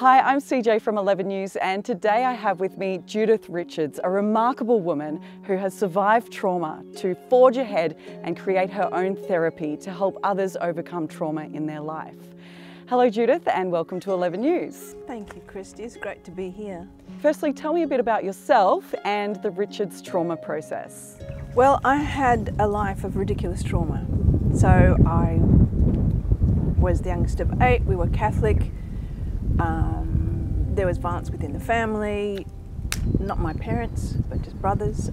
Hi, I'm CJ from 11 News, and today I have with me Judith Richards, a remarkable woman who has survived trauma to forge ahead and create her own therapy to help others overcome trauma in their life. Hello Judith, and welcome to 11 News. Thank you, Christy. It's great to be here. Firstly, tell me a bit about yourself and the Richards trauma process. Well, I had a life of ridiculous trauma. So I was the youngest of 8, we were Catholic. There was violence within the family, not my parents, but just brothers.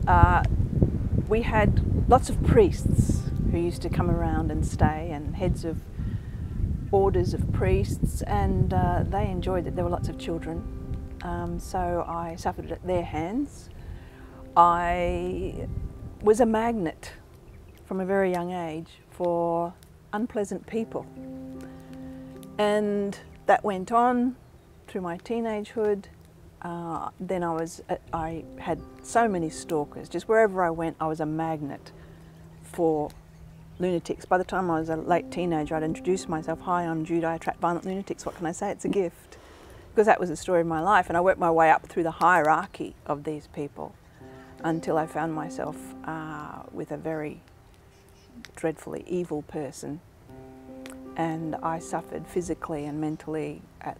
We had lots of priests who used to come around and stay, and heads of orders of priests, and they enjoyed it. There were lots of children, so I suffered at their hands. I was a magnet from a very young age for unpleasant people, and that went on through my teenagehood. Then I had so many stalkers. Just wherever I went, I was a magnet for lunatics. By the time I was a late teenager, I'd introduced myself. Hi, I'm Jude, I attract violent lunatics. What can I say? It's a gift. Because that was the story of my life, and I worked my way up through the hierarchy of these people until I found myself with a very dreadfully evil person, and I suffered physically and mentally at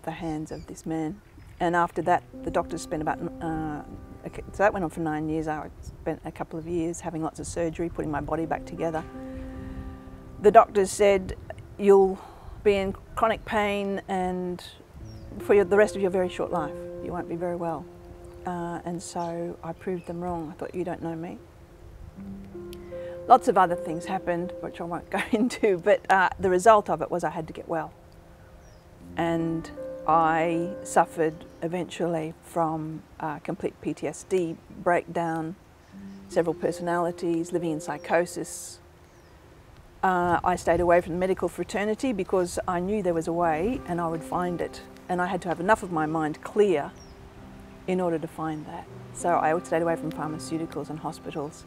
the hands of this man. And after that, the doctors spent about, so that went on for 9 years. I spent a couple of years having lots of surgery, putting my body back together. The doctors said, you'll be in chronic pain and for the rest of your very short life, you won't be very well. And so I proved them wrong. I thought, you don't know me. Lots of other things happened, which I won't go into, but the result of it was I had to get well. And I suffered eventually from complete PTSD, breakdown, several personalities, living in psychosis. I stayed away from the medical fraternity because I knew there was a way and I would find it. And I had to have enough of my mind clear in order to find that. So I stayed away from pharmaceuticals and hospitals.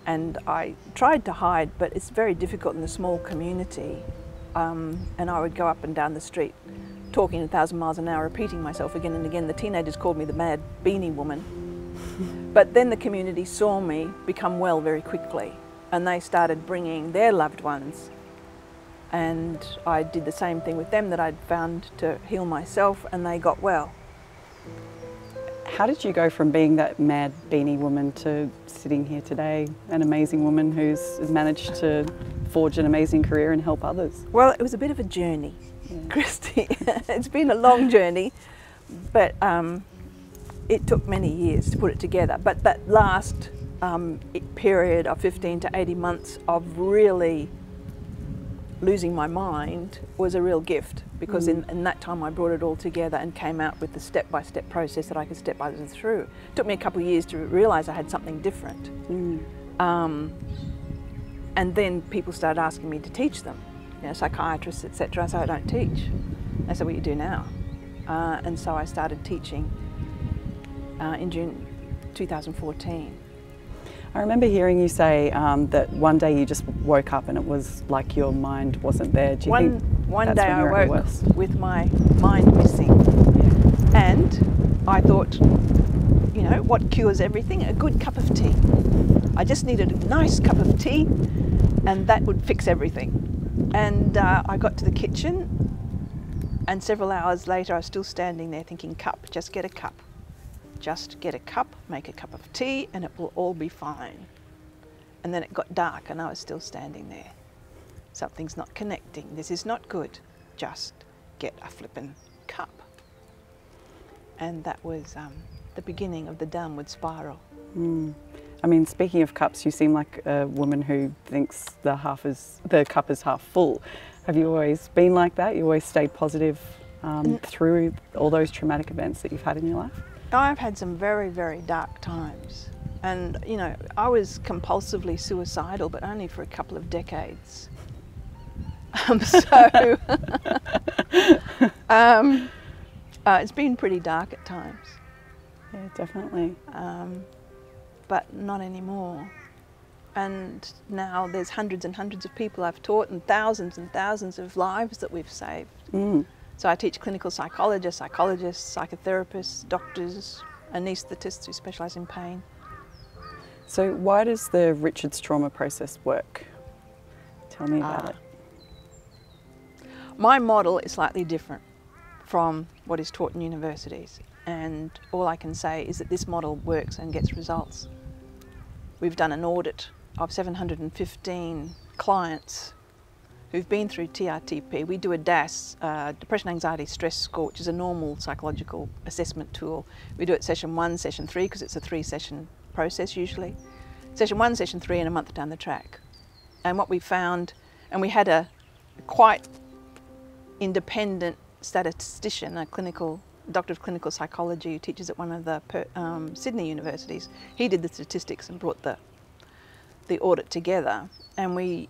And I tried to hide, but it's very difficult in a small community. And I would go up and down the street talking 1,000 miles an hour, repeating myself again and again. The teenagers called me the mad beanie woman. But then the community saw me become well very quickly, and they started bringing their loved ones. And I did the same thing with them that I'd found to heal myself, and they got well. How did you go from being that mad beanie woman to sitting here today, an amazing woman who's managed to forge an amazing career and help others? Well, it was a bit of a journey, Christy. It's been a long journey, but it took many years to put it together. But that last period of 15 to 80 months of really losing my mind was a real gift, because in that time I brought it all together and came out with the step-by-step process that I could step others through. It took me a couple of years to realise I had something different. And then people started asking me to teach them, you know, psychiatrists, etc. So I don't teach. They said, what do you do now? And so I started teaching in June 2014. I remember hearing you say that one day you just woke up and it was like your mind wasn't there. Do you think one day I woke with my mind missing, and I thought, you know, what cures everything? A good cup of tea. I just needed a nice cup of tea, and that would fix everything. And I got to the kitchen, and several hours later I was still standing there thinking, cup, just get a cup. Just get a cup, make a cup of tea, and it will all be fine. And then it got dark and I was still standing there. Something's not connecting. This is not good. Just get a flippin' cup. And that was the beginning of the downward spiral. I mean, speaking of cups, you seem like a woman who thinks the cup is half full. Have you always been like that? You always stayed positive through all those traumatic events that you've had in your life? I've had some very, very dark times. And, you know, I was compulsively suicidal, but only for a couple of decades. It's been pretty dark at times. Yeah, definitely. But not anymore. And now there's hundreds and hundreds of people I've taught, and thousands of lives that we've saved. So I teach clinical psychologists, psychotherapists, doctors, anaesthetists who specialise in pain. So why does the Richards trauma process work? Tell me about it. My model is slightly different from what is taught in universities, and all I can say is that this model works and gets results. We've done an audit of 715 clients who've been through TRTP. We do a DAS, Depression, Anxiety, Stress Score, which is a normal psychological assessment tool. We do it session 1, session 3, because it's a 3-session process usually. Session 1, session 3, and a month down the track. And what we found, and we had a quite independent statistician, a doctor of clinical psychology who teaches at one of the Sydney universities. He did the statistics and brought the audit together, and we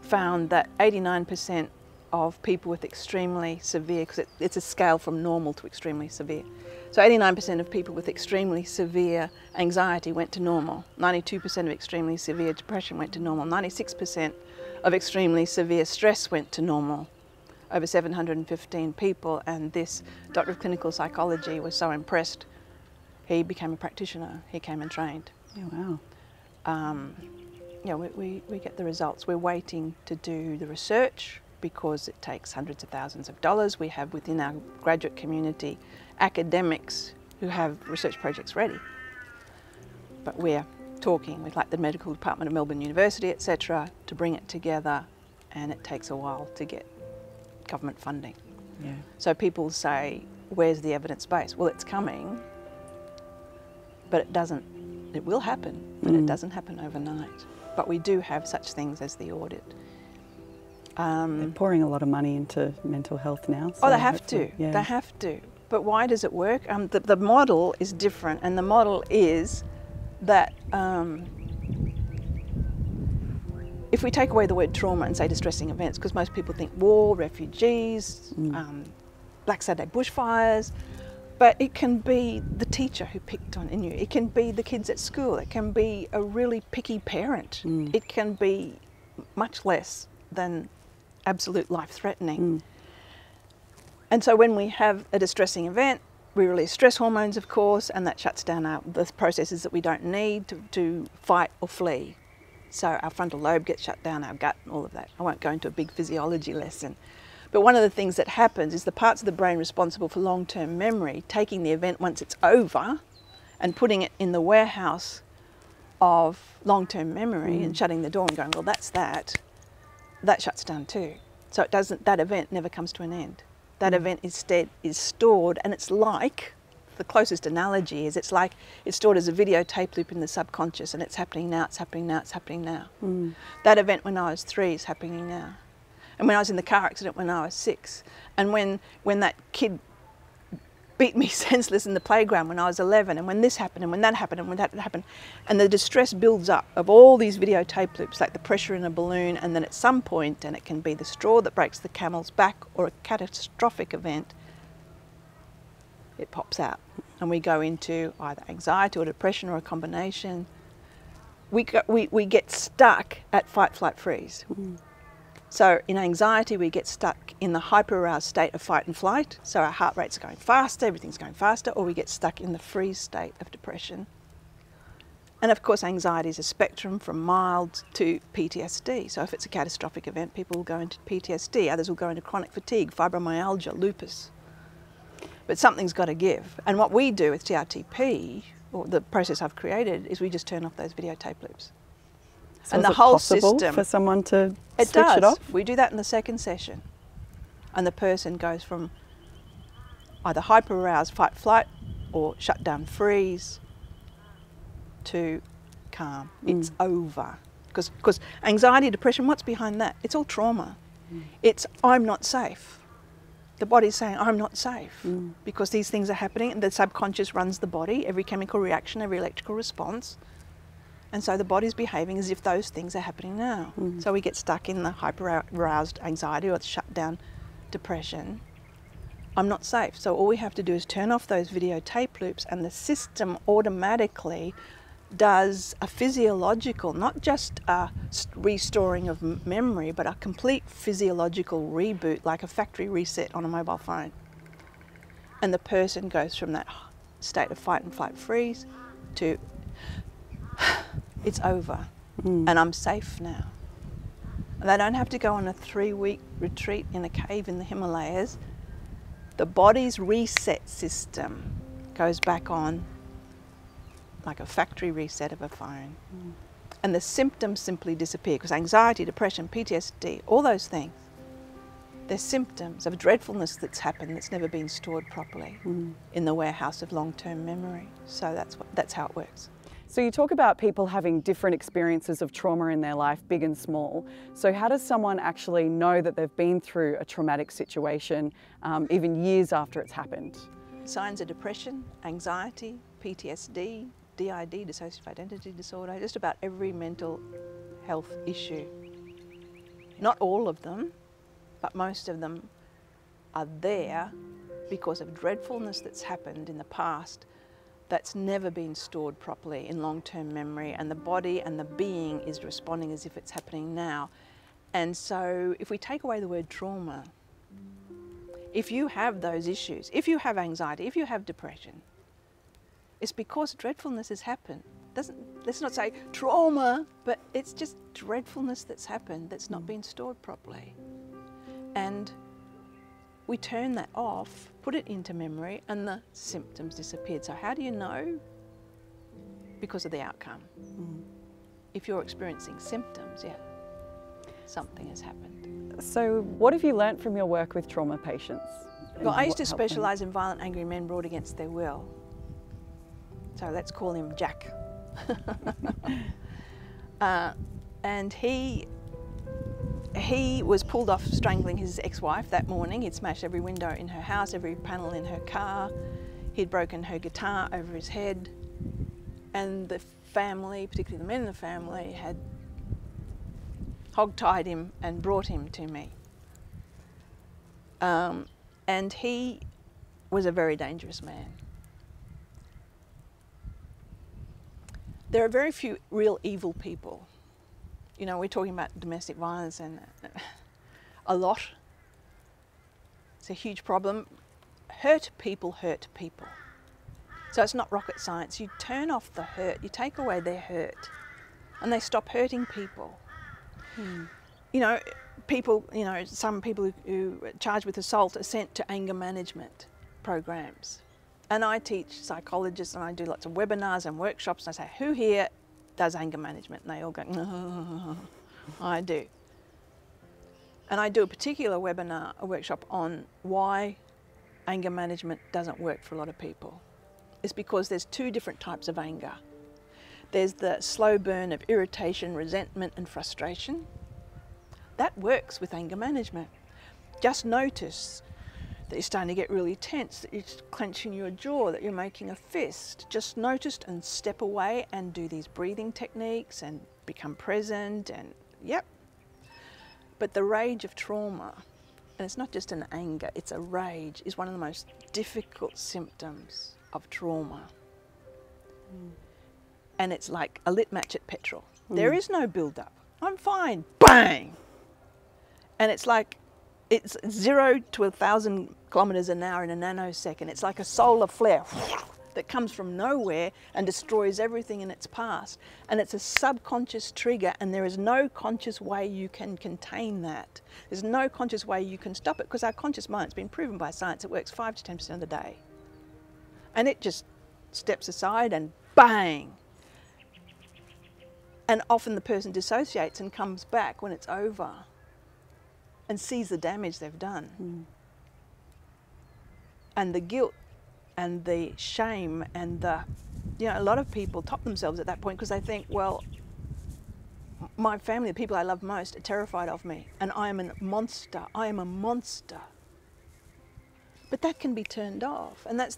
found that 89% of people with extremely severe, because it's a scale from normal to extremely severe, so 89% of people with extremely severe anxiety went to normal, 92% of extremely severe depression went to normal, 96% of extremely severe stress went to normal, over 715 people. And this doctor of clinical psychology was so impressed, he became a practitioner. He came and trained. Yeah, wow. Yeah, we get the results. We're waiting to do the research because it takes hundreds of thousands of dollars. We have within our graduate community academics who have research projects ready. But we're talking with like the medical department of Melbourne University, etc., to bring it together, and it takes a while to get government funding. Yeah. So people say, where's the evidence base? Well, it's coming, but it will happen, but it doesn't happen overnight. But we do have such things as the audit. They're pouring a lot of money into mental health now. So oh, they have to. Yeah. They have to. But why does it work? The model is different, and the model is that if we take away the word trauma and say distressing events, because most people think war, refugees, Black Saturday bushfires, but it can be the teacher who picked on you. It can be the kids at school. It can be a really picky parent. It can be much less than absolute life-threatening. And so when we have a distressing event, we release stress hormones, of course, and that shuts down the processes that we don't need to fight or flee. So our frontal lobe gets shut down, our gut, and all of that. I won't go into a big physiology lesson. But one of the things that happens is the parts of the brain responsible for long-term memory, taking the event once it's over and putting it in the warehouse of long-term memory and shutting the door and going, well, that's that shuts down too. So that event never comes to an end. That event instead is stored, and it's like, the closest analogy is, it's like it's stored as a videotape loop in the subconscious, and it's happening now, it's happening now, it's happening now. That event when I was 3 is happening now. And when I was in the car accident when I was 6, and when that kid beat me senseless in the playground when I was 11, and when this happened, and when that happened, and when that happened, and the distress builds up of all these videotape loops, like the pressure in a balloon, and then at some point, and it can be the straw that breaks the camel's back or a catastrophic event, it pops out, and we go into either anxiety or depression or a combination. We get stuck at fight, flight, freeze. So in anxiety, we get stuck in the hyper-aroused state of fight and flight. So our heart rate's going faster, everything's going faster, or we get stuck in the freeze state of depression. And of course, anxiety is a spectrum from mild to PTSD. So if it's a catastrophic event, people will go into PTSD, others will go into chronic fatigue, fibromyalgia, lupus. But something's got to give. And what we do with TRTP, or the process I've created, is we just turn off those videotape loops. So and is the it whole possible system for someone to it switch does. it off? We do that in the second session, and the person goes from either hyper-aroused fight flight or shut down freeze to calm. It's over. Because anxiety, depression, what's behind that? It's all trauma. It's I'm not safe. The body's saying I'm not safe because these things are happening, and the subconscious runs the body, every chemical reaction, every electrical response. And so the body's behaving as if those things are happening now. So we get stuck in the hyper-aroused anxiety or the shut-down depression. I'm not safe. So all we have to do is turn off those videotape loops, and the system automatically does a physiological, not just a restoring of memory, but a complete physiological reboot, like a factory reset on a mobile phone. And the person goes from that state of fight and flight freeze to it's over and I'm safe now. And they don't have to go on a 3-week retreat in a cave in the Himalayas. The body's reset system goes back on like a factory reset of a phone. And the symptoms simply disappear, because anxiety, depression, PTSD, all those things, they're symptoms of dreadfulness that's happened that's never been stored properly in the warehouse of long-term memory. So that's how it works. So you talk about people having different experiences of trauma in their life, big and small. So how does someone actually know that they've been through a traumatic situation, even years after it's happened? Signs are depression, anxiety, PTSD, DID, dissociative identity disorder, just about every mental health issue. Not all of them, but most of them are there because of dreadfulness that's happened in the past that's never been stored properly in long-term memory, and the body and the being is responding as if it's happening now. And so if we take away the word trauma, if you have those issues, if you have anxiety, if you have depression, it's because dreadfulness has happened. Let's not say trauma, but it's just dreadfulness that's happened that's not been stored properly. And we turn that off, put it into memory, and the symptoms disappeared. So how do you know? Because of the outcome. If you're experiencing symptoms, yeah, something has happened. So what have you learnt from your work with trauma patients? Well, I used to specialise in violent, angry men brought against their will. So let's call him Jack. And he was pulled off strangling his ex-wife that morning. He'd smashed every window in her house, every panel in her car. He'd broken her guitar over his head. And the family, particularly the men in the family, had hog-tied him and brought him to me. And he was a very dangerous man. There are very few real evil people. You know, we're talking about domestic violence, and a lot. It's a huge problem. Hurt people hurt people. So it's not rocket science. You turn off the hurt, you take away their hurt, and they stop hurting people. You know, people, you know, some people who are charged with assault are sent to anger management programs. And I teach psychologists, and I do lots of webinars and workshops, and I say, who here does anger management? And they all go, no, I do. And I do a particular webinar, a workshop on why anger management doesn't work for a lot of people. It's because there's two different types of anger. There's the slow burn of irritation, resentment, and frustration. That works with anger management. Just notice that you're starting to get really tense, that you're clenching your jaw, that you're making a fist. Just notice and step away and do these breathing techniques and become present, and yep. But the rage of trauma, and it's not just an anger, it's a rage, is one of the most difficult symptoms of trauma. And it's like a lit match at petrol. There is no build-up. I'm fine. Bang! And it's like, it's 0 to 1,000 kilometres an hour in a nanosecond. It's like a solar flare that comes from nowhere and destroys everything in its path. And it's a subconscious trigger, and there is no conscious way you can contain that. There's no conscious way you can stop it, because our conscious mind, it's been proven by science, it works 5 to 10% of the day. And it just steps aside and bang! And often the person dissociates and comes back when it's over and sees the damage they've done. And the guilt and the shame and the, you know, a lot of people top themselves at that point because they think, well, my family, the people I love most, are terrified of me, and I am a monster. I am a monster. But that can be turned off, and that's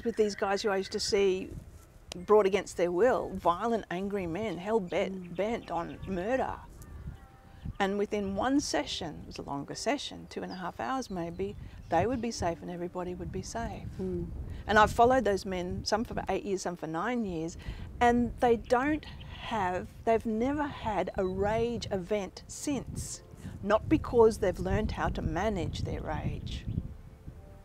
with these guys who I used to see brought against their will, violent, angry men, hell bent on murder. And within one session, it was a longer session, 2.5 hours maybe, they would be safe and everybody would be safe. Mm. And I've followed those men, some for 8 years, some for 9 years, and they've never had a rage event since. Not because they've learned how to manage their rage.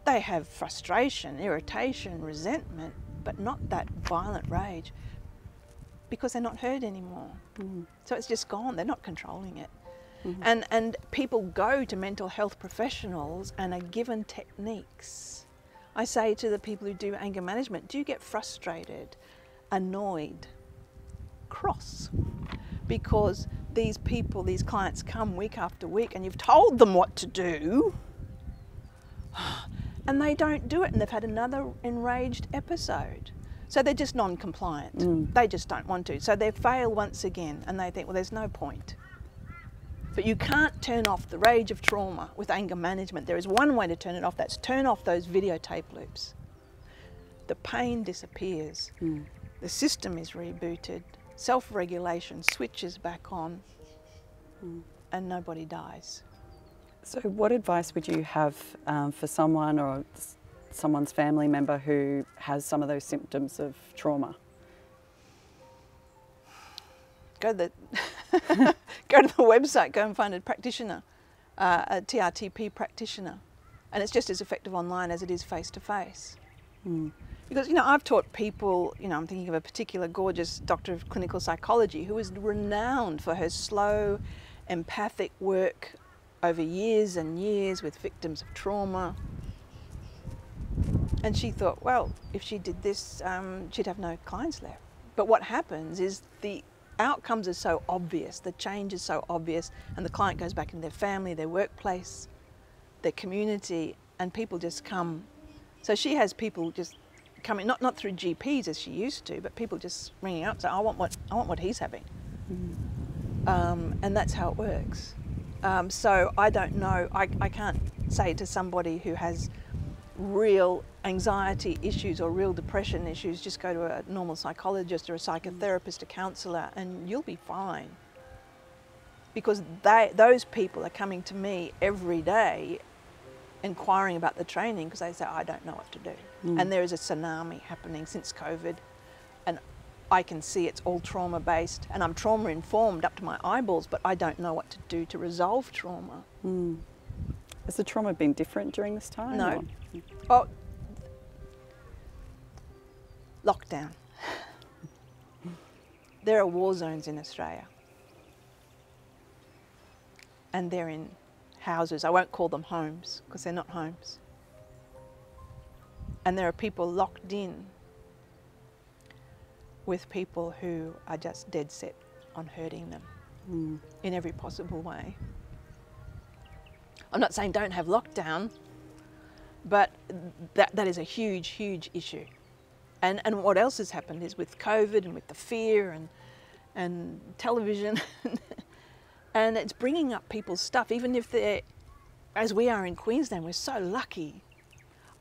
They have frustration, irritation, resentment, but not that violent rage, because they're not heard anymore. Mm. So it's just gone, they're not controlling it. Mm-hmm. And people go to mental health professionals and are given techniques. I say to the people who do anger management, do you get frustrated, annoyed, cross? Because these people, these clients come week after week and you've told them what to do and they don't do it, and they've had another enraged episode. So they're just non-compliant. Mm. They just don't want to. So they fail once again and they think, well, there's no point. But you can't turn off the rage of trauma with anger management. There is one way to turn it off, that's turn off those videotape loops. The pain disappears. Mm. The system is rebooted. Self-regulation switches back on, and nobody dies. So what advice would you have for someone or someone's family member who has some of those symptoms of trauma? Go to the go to the website, go and find a practitioner, a TRTP practitioner, and it's just as effective online as it is face-to-face. Mm. Because, you know, I've taught people, you know, I'm thinking of a particular gorgeous doctor of clinical psychology who is renowned for her slow, empathic work over years and years with victims of trauma. And she thought, well, if she did this, she'd have no clients left. But what happens is the outcomes are so obvious, the change is so obvious, and the client goes back in their family, their workplace, their community, and people just come. So she has people just coming, not through GPs as she used to, but people just ringing up, saying, I want what he's having. And that's how it works. So I don't know, I can't say to somebody who has real anxiety issues or real depression issues, just go to a normal psychologist or a psychotherapist, a counsellor, and you'll be fine. Because those people are coming to me every day inquiring about the training because they say, I don't know what to do. And there is a tsunami happening since COVID, and I can see it's all trauma based, and I'm trauma informed up to my eyeballs, but I don't know what to do to resolve trauma. Has the trauma been different during this time? No. Or? Oh, lockdown. There are war zones in Australia, and they're in houses. I won't call them homes because they're not homes. And there are people locked in with people who are just dead set on hurting them in every possible way. I'm not saying don't have lockdown, but that is a huge, huge issue. And what else has happened is with COVID and with the fear and television, and it's bringing up people's stuff, even if they're, as we are in Queensland, we're so lucky.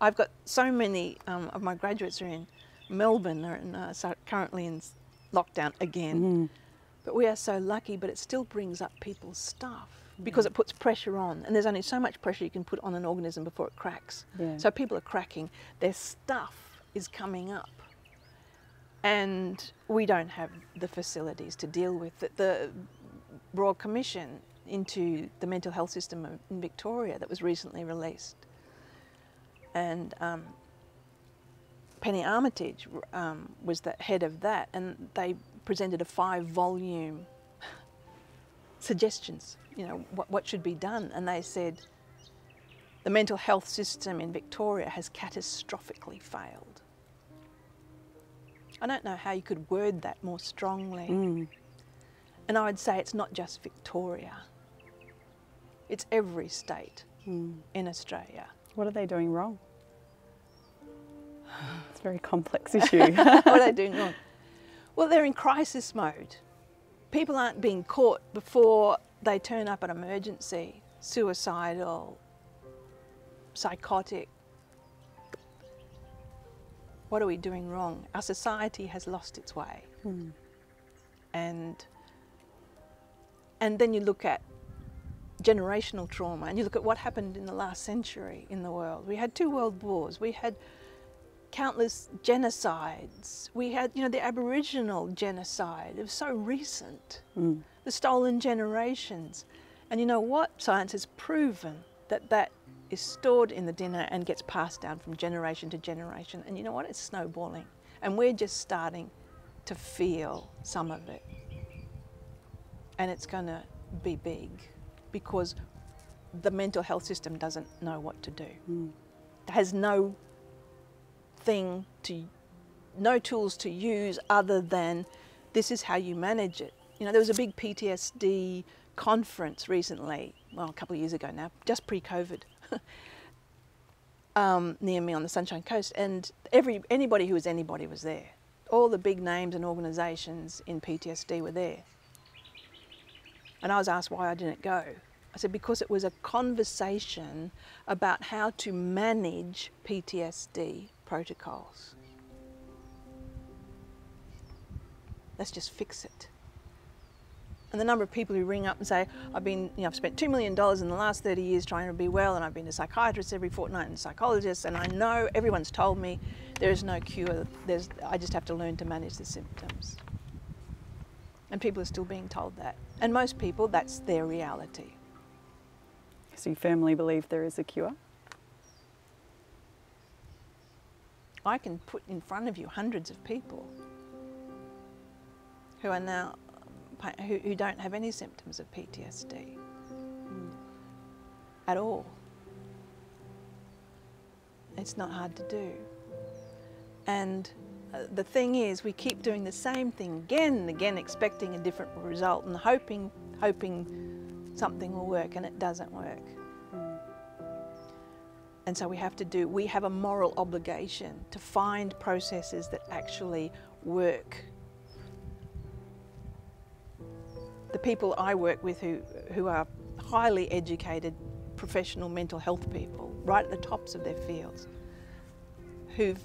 I've got so many of my graduates are in Melbourne, are currently in lockdown again. But we are so lucky, but it still brings up people's stuff because it puts pressure on. And there's only so much pressure you can put on an organism before it cracks. So people are cracking, their stuff is coming up. And we don't have the facilities to deal with it. The Royal Commission into the mental health system in Victoria that was recently released. And Penny Armitage was the head of that, and they presented a 5-volume suggestions, you know, what should be done. And they said the mental health system in Victoria has catastrophically failed. I don't know how you could word that more strongly. And I would say it's not just Victoria. It's every state in Australia. What are they doing wrong? It's a very complex issue. What are they doing wrong? Well, they're in crisis mode. People aren't being caught before they turn up at emergency, suicidal, psychotic. What are we doing wrong? Our society has lost its way. And then you look at generational trauma, and you look at what happened in the last century in the world. We had 2 world wars, we had countless genocides, we had, you know, the Aboriginal genocide, it was so recent, the stolen generations. And you know what? Science has proven that that is stored in the DNA and gets passed down from generation to generation. And you know what? It's snowballing. And we're just starting to feel some of it. And it's going to be big because the mental health system doesn't know what to do. It has no tools to use other than this is how you manage it. You know, there was a big PTSD conference recently, well, a couple of years ago now, just pre-COVID, near me on the Sunshine Coast, and anybody who was anybody was there. All the big names and organisations in PTSD were there. And I was asked why I didn't go. I said because it was a conversation about how to manage PTSD protocols. Let's just fix it. And the number of people who ring up and say, I've spent $2 million in the last 30 years trying to be well, and I've been to psychiatrists every fortnight and psychologists, and I know everyone's told me there is no cure, I just have to learn to manage the symptoms. And people are still being told that. And most people, that's their reality. So you firmly believe there is a cure? I can put in front of you hundreds of people who are now who don't have any symptoms of PTSD at all. It's not hard to do. And the thing is, we keep doing the same thing again and again, expecting a different result and hoping something will work, and it doesn't work. And so we have a moral obligation to find processes that actually work. The people I work with who are highly educated professional mental health people, right at the tops of their fields, who've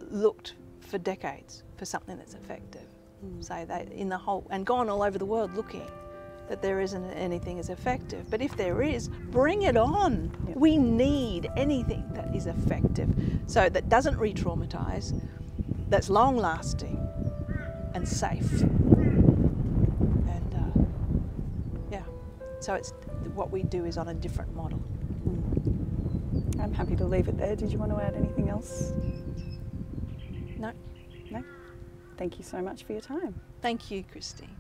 looked for decades for something that's effective, say they and gone all over the world looking, that there isn't anything as effective. But if there is, bring it on. Yep. We need anything that is effective, so that doesn't re-traumatise, that's long-lasting and safe. So what we do is on a different model. I'm happy to leave it there. Did you want to add anything else? No. No? Thank you so much for your time. Thank you, Christine.